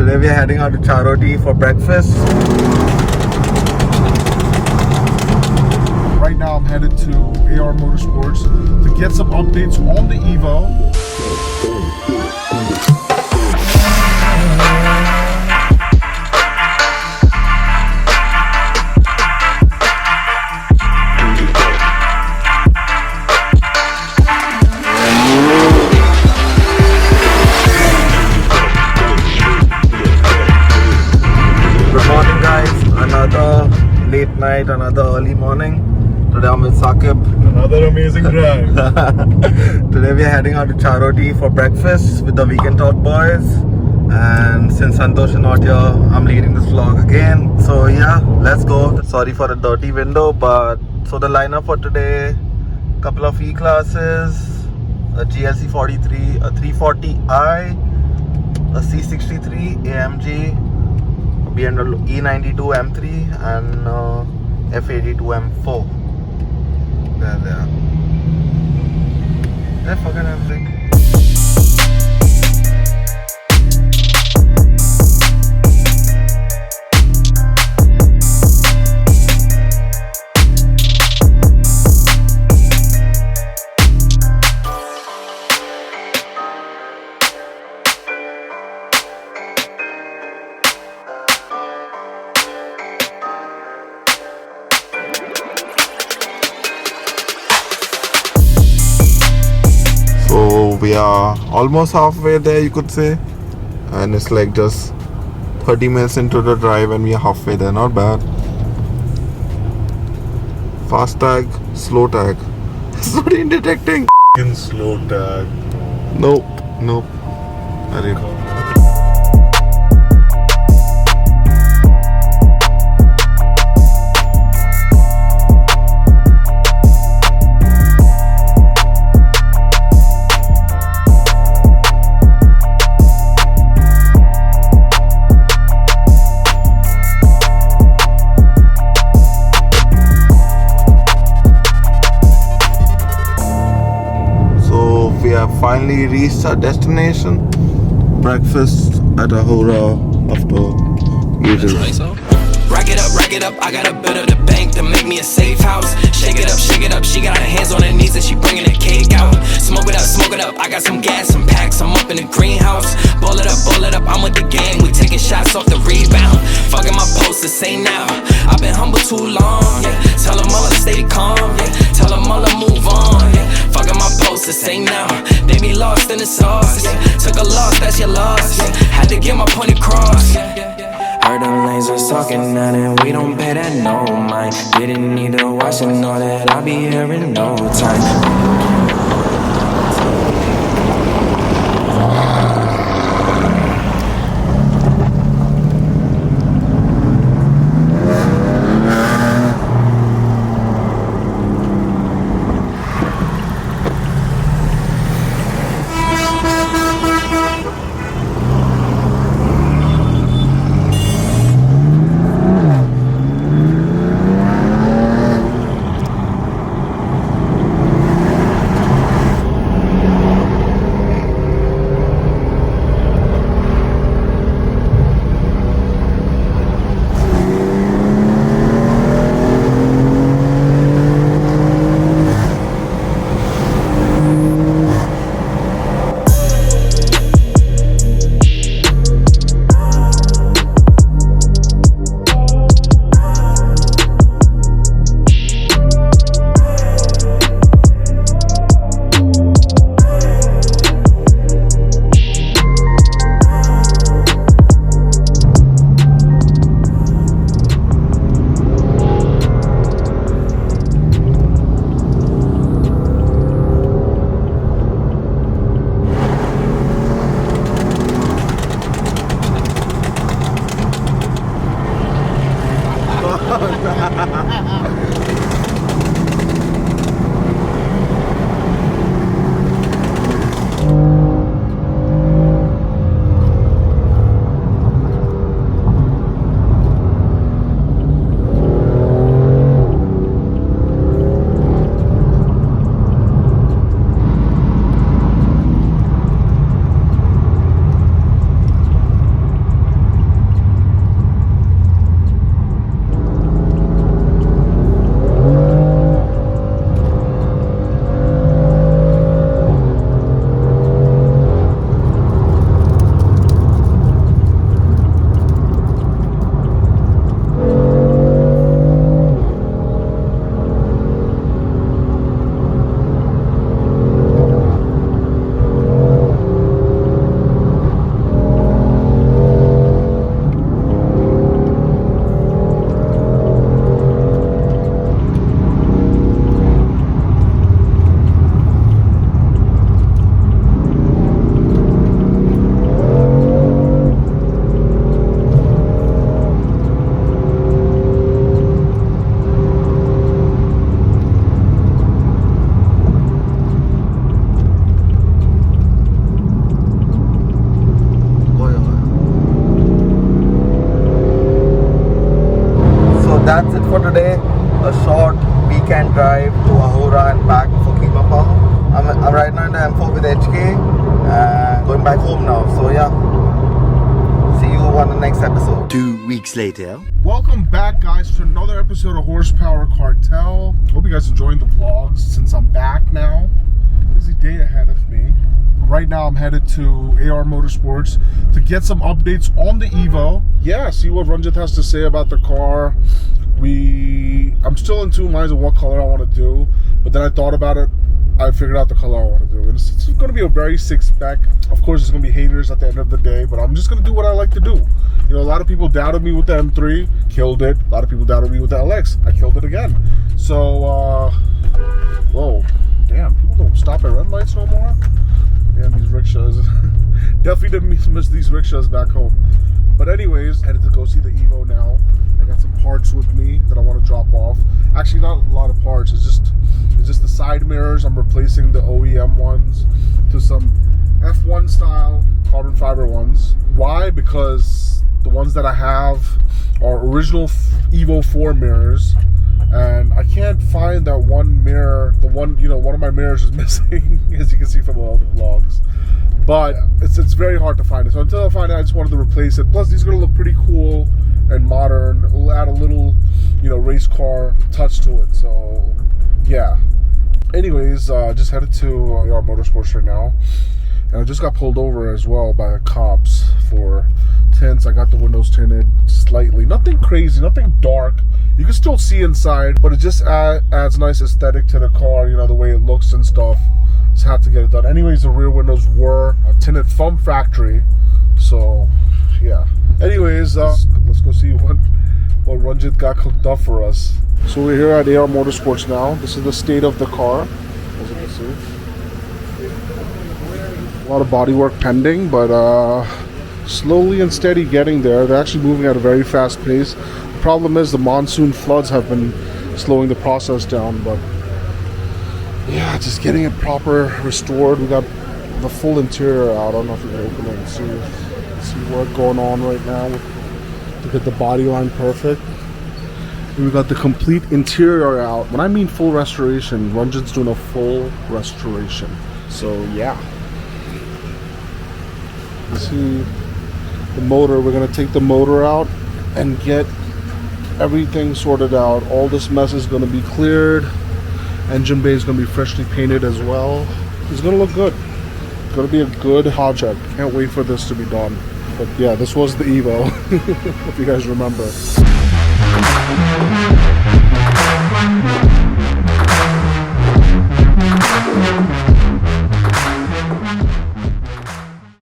Today we are heading out to Charoti for breakfast. Right now I'm headed to AR Motorsports to get some updates on the EVO. Late night, another early morning. Today I'm with Saqib. Another amazing drive. Today we are heading out to Charoti for breakfast with the Weekend Talk boys. And since Santosh is not here, I'm leading this vlog again. So yeah, let's go. Sorry for a dirty window, but so the lineup for today: couple of E-classes, a GLC 43, a 340i, a C63 AMG, BMW E92 M3 and F82 M4. There they are. They're fucking M3. So we are almost halfway there, you could say, and it's like just 30 minutes into the drive and we are halfway there. Not bad. Fast tag, slow tag. Sorry, in detecting. In slow tag. Nope. Finally reached our destination. Breakfast at Ahura after usual. Rack it up, I got a bit of the bank to make me a safe house. Shake it up, she got her hands on her knees and she bringing the cake out. Smoke it up, I got some gas, some packs, I'm up in the greenhouse. Ball it up, I'm with the gang, we taking shots off the rebound. Fucking my posters, say now, I've been humble too long, yeah. Tell them all to stay calm, yeah. Tell them all to move on, yeah. Fucking my posters, say now, they be lost in the sauce, yeah. Took a loss, that's your loss, yeah. Had to get my point across, yeah. Heard them lanes was talking now and we don't pay that no mind. Didn't need to watch and know that I'll be here in no time. that's it for today. A short weekend drive to Ahura and back for Kimapal. I'm right now in the M4 with HK and going back home now. So yeah, see you on the next episode. 2 weeks later. Welcome back, guys, to another episode of Horsepower Cartel. Hope you guys enjoying the vlogs since I'm back now. Busy day ahead of me. Right now I'm headed to AR Motorsports to get some updates on the EVO. Yeah, see what Ranjit has to say about the car. I'm still in two minds of what color I want to do, but then I thought about it. I figured out the color I want to do. And it's going to be a very sick spec. Of course, there's going to be haters at the end of the day, but I'm just going to do what I like to do. You know, a lot of people doubted me with the M3, killed it. A lot of people doubted me with the LX, I killed it again. So, whoa, damn, people don't stop at red lights no more. Damn, these rickshaws. Definitely didn't miss these rickshaws back home. But anyways, headed to go see the EVO now. I got some parts with me that I want to drop off. Actually, not a lot of parts. It's just the side mirrors. I'm replacing the OEM ones to some F1 style carbon fiber ones. Why? Because the ones that I have are original EVO 4 mirrors, and I can't find that one mirror. One of my mirrors is missing, as you can see from all the vlogs. But it's very hard to find it. So until I find it, I just wanted to replace it. Plus, these are gonna look pretty cool and modern. We'll add a little, race car touch to it. So yeah. Anyways, just headed to AR Motorsports right now, and I just got pulled over as well by the cops for tints. I got the windows tinted slightly. Nothing crazy, nothing dark. You can still see inside, but it just adds nice aesthetic to the car. The way it looks and stuff. Just had to get it done. Anyways, the rear windows were tinted from factory, so yeah. Anyways, let's go see what Ranjit got cooked up for us. So we're here at AR Motorsports now. This is the state of the car, as you can see. A lot of bodywork pending, but slowly and steady getting there. They're actually moving at a very fast pace. The problem is the monsoon floods have been slowing the process down, but yeah, just getting it proper restored. We got the full interior out. I don't know if you can open it and see what's going on right now to get the body line perfect. And we got the complete interior out. When I mean full restoration, Ranjit's doing a full restoration. So yeah. See the motor. We're gonna take the motor out and get everything sorted out. All this mess is gonna be cleared. Engine bay is going to be freshly painted as well. It's going to look good. It's going to be a good project. Can't wait for this to be done. But yeah, this was the EVO, if you guys remember.